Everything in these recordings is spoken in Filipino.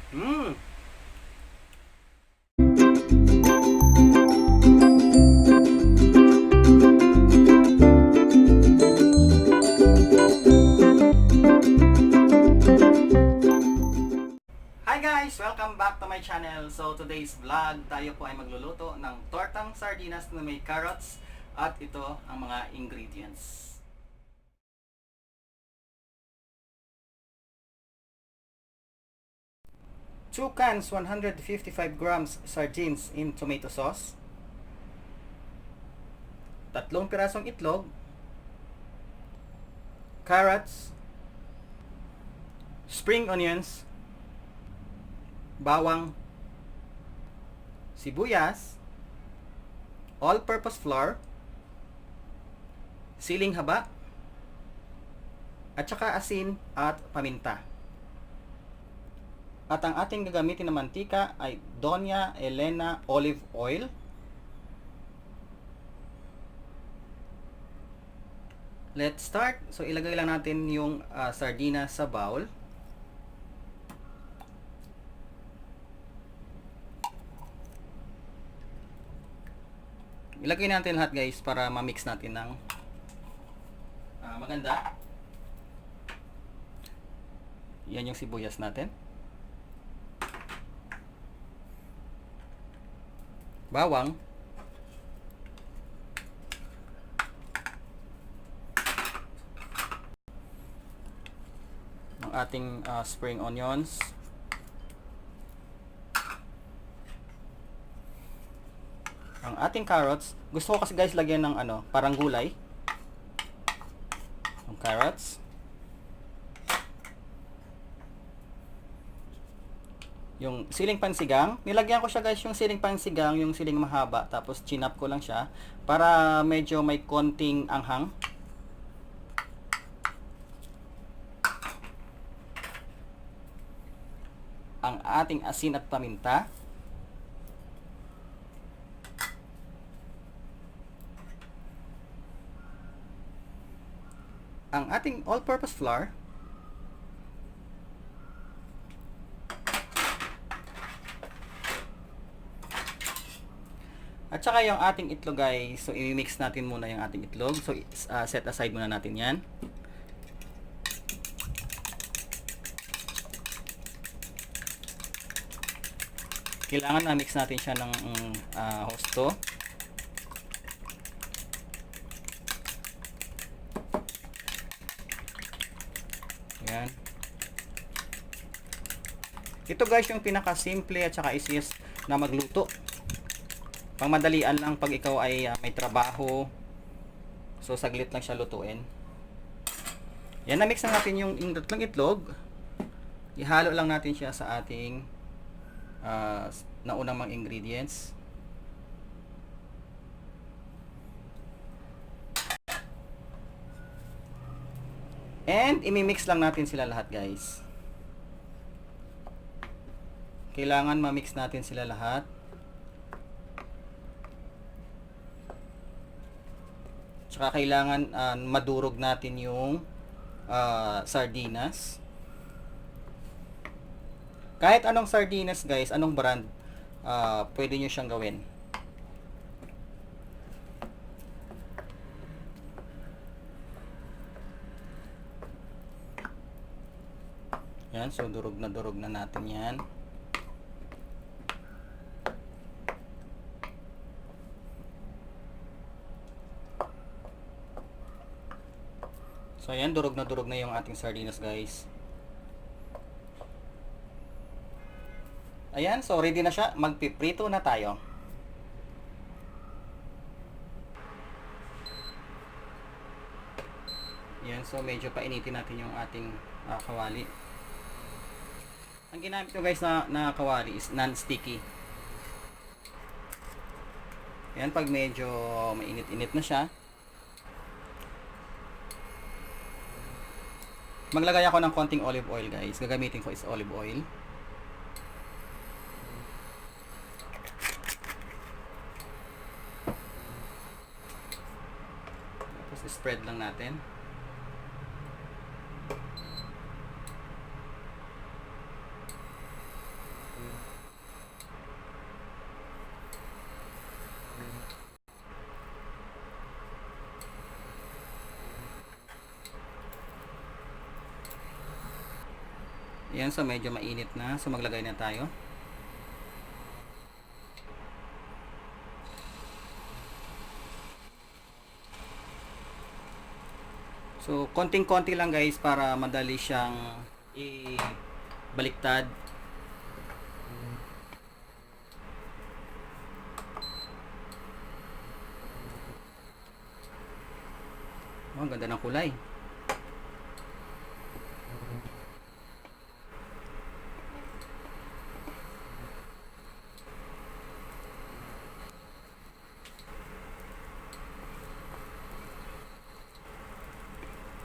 Mm. Hi guys! Welcome back to my channel. So today's vlog, tayo po ay magluluto ng tortang sardinas na may carrots at ito ang mga ingredients. 2 cans 155 grams sardines in tomato sauce, 3 pirasong itlog, carrots, spring onions, bawang, sibuyas, all-purpose flour, siling haba, at saka asin at paminta. At ang ating gagamitin na mantika ay Doña Elena olive oil. Let's start. So ilagay lang natin yung sardinas sa bowl. Ilagay natin lahat guys para ma-mix natin ng maganda. Yan yung sibuyas natin. Bawang. Ang ating spring onions. Ang ating carrots. Gusto ko kasi guys lagyan ng parang gulay. Ang carrots. Yung siling pansigang, nilagyan ko siya guys yung siling pansigang, yung siling mahaba, tapos chinap ko lang siya para medyo may konting anghang. Ang ating asin at paminta. Ang ating all-purpose flour. At saka yung ating itlog guys, so i-mix natin muna yung ating itlog. So set aside muna natin yan. Kailangan na-mix natin siya ng husto. Yan. Ito guys yung pinaka-simple at saka easiest na magluto. Pangmadalian lang pag ikaw ay may trabaho. So saglit lang siya lutuin. Yan, na-mix na natin yung tatlong itlog. Ihalo lang natin siya sa ating naunang mga ingredients. And imi-mix lang natin sila lahat guys. Kailangan ma-mix natin sila lahat. Tsaka kailangan madurog natin yung sardinas. Kahit anong sardinas guys, anong brand, pwede nyo siyang gawin. Yan, so durog na natin yan. So ayan, durog na yung ating sardinas guys. Ayan, so ready na siya. Magpiprito na tayo. Ayan, so medyo painitin natin yung ating kawali. Ang ginamit ko guys na kawali is non-sticky. Ayan, pag medyo mainit-init na siya, maglagay ako ng konting olive oil guys. Gagamitin ko is olive oil. Tapos spread lang natin. Ayan, so medyo mainit na. So maglagay na tayo. So konting-konti lang guys para madali siyang ibaliktad. Oh, ang ganda ng kulay.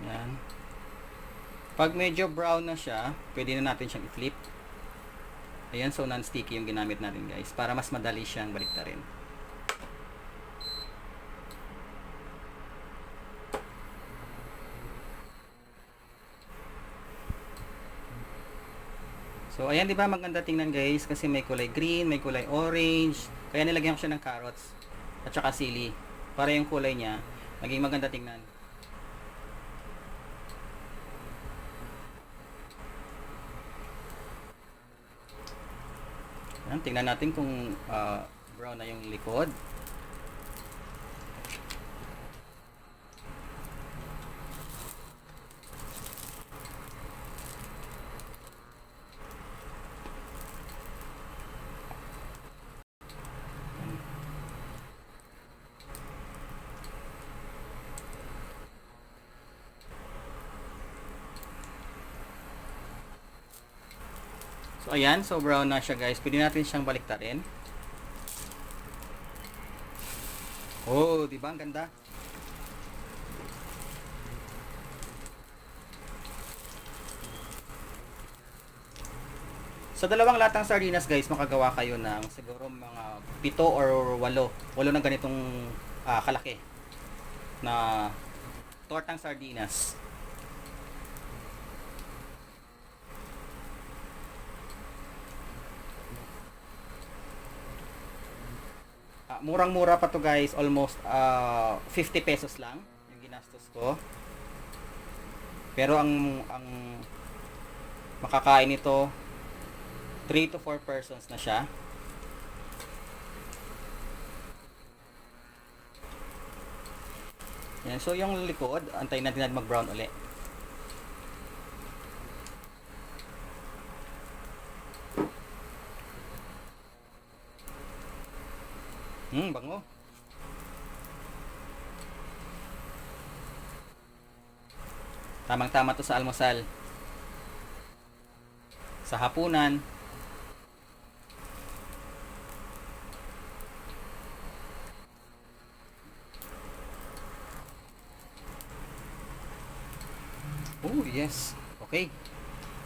Yan. Pag medyo brown na siya, pwede na natin siyang i-flip. Ayan, so non-sticky yung ginamit natin guys para mas madali siyang baliktarin. So ayan, 'di ba maganda tingnan guys kasi may kulay green, may kulay orange. Kaya nilagyan ko siya ng carrots at saka sili para yung kulay niya maging maganda tingnan. Ayan, tingnan natin kung brown na yung likod. So ayan, so brown na siya guys. Pwede natin siyang baliktarin. Oh, 'di ba ang ganda? Sa dalawang latang sardinas guys, makagawa kayo ng siguro mga 7 or 8. 8 na ganitong kalaki na tortang sardinas. Murang-mura pa to guys, almost 50 pesos lang yung ginastos ko. Pero ang makakain nito 3 to 4 persons na siya. Yan, so yung likod, antayin natin mag-brown uli. Bango. Tamang-tama to sa almusal. Sa hapunan. Oh, yes. Okay.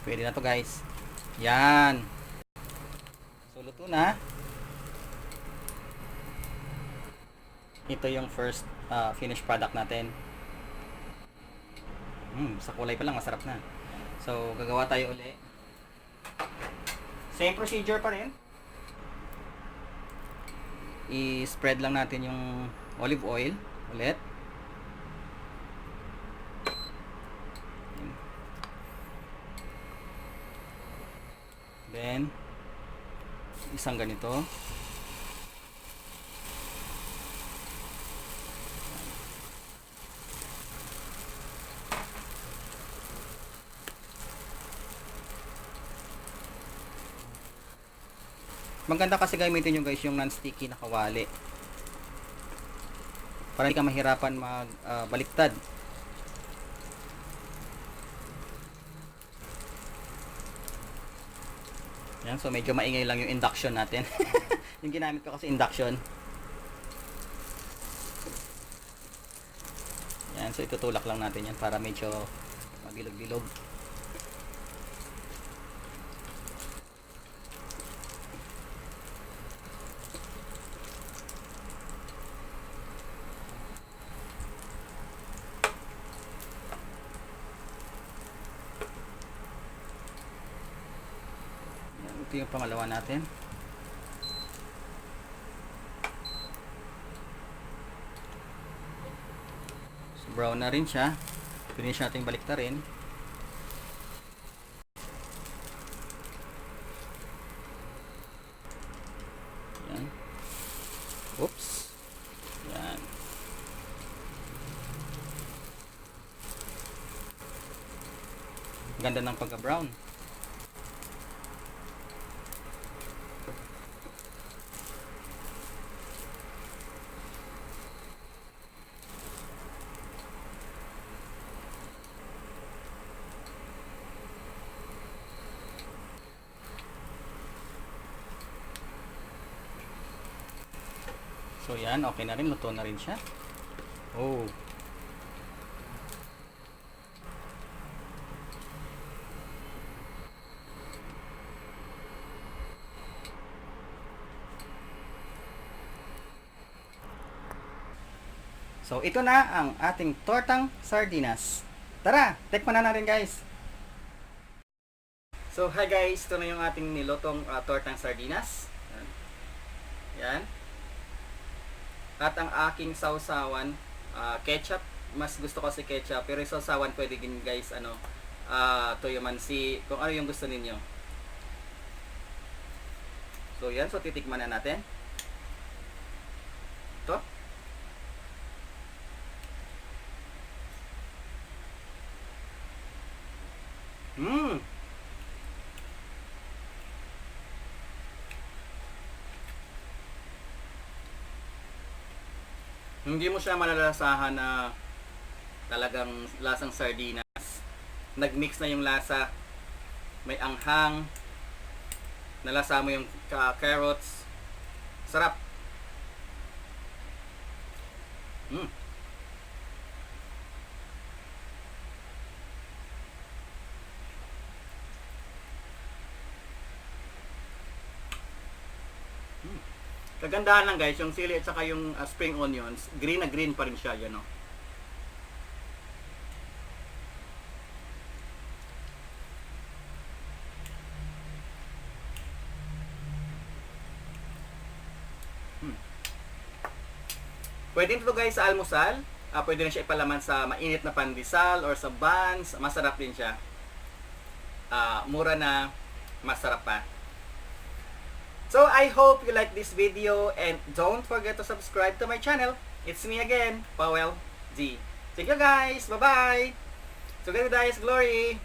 Pwede na to guys. Yan. So, luto na. Ito yung first finished product natin. Sa kulay pa lang masarap na. So gagawa tayo uli. Same procedure pa rin. I-spread lang natin yung olive oil ulit. Then isang ganito. Maganda kasi gamitin nyo guys yung non-sticky na kawali para hindi ka mahirapan baliktad. Yan, so medyo maingay lang yung induction natin. Yung ginamit ko kasi induction. Yan, so itutulak lang natin yan para medyo mabilog-bilog. Ito yung pangalawa natin. So brown na rin siya. Finish natin baliktarin. ganda ng pagka-brown. So yan, okay na rin, luto na rin siya. Oh. So ito na ang ating tortang sardinas. Tara, tikman na natin guys. So hi guys, ito na yung ating nilotong tortang sardinas. Yan. At ang aking sausawan, ketchup. Mas gusto ko si ketchup. Pero yung sausawan pwede din guys, toyo mansi. Kung ano yung gusto ninyo. So yan, so titikman na natin. Ito. Mmm. Hindi mo siya malalasahan na talagang lasang sardinas. Nagmix na yung lasa. May anghang. Nalasa mo yung carrots. Sarap. Mm. Kagandahan lang guys, yung sili at saka yung spring onions, green na green pa rin siya, yan o. Pwede ito guys sa almusal, pwede rin siya ipalaman sa mainit na pandesal or sa buns, masarap din siya. Mura na, masarap pa. So I hope you like this video and don't forget to subscribe to my channel. It's me again, Powell G. Thank you guys. Bye-bye. So God Glory.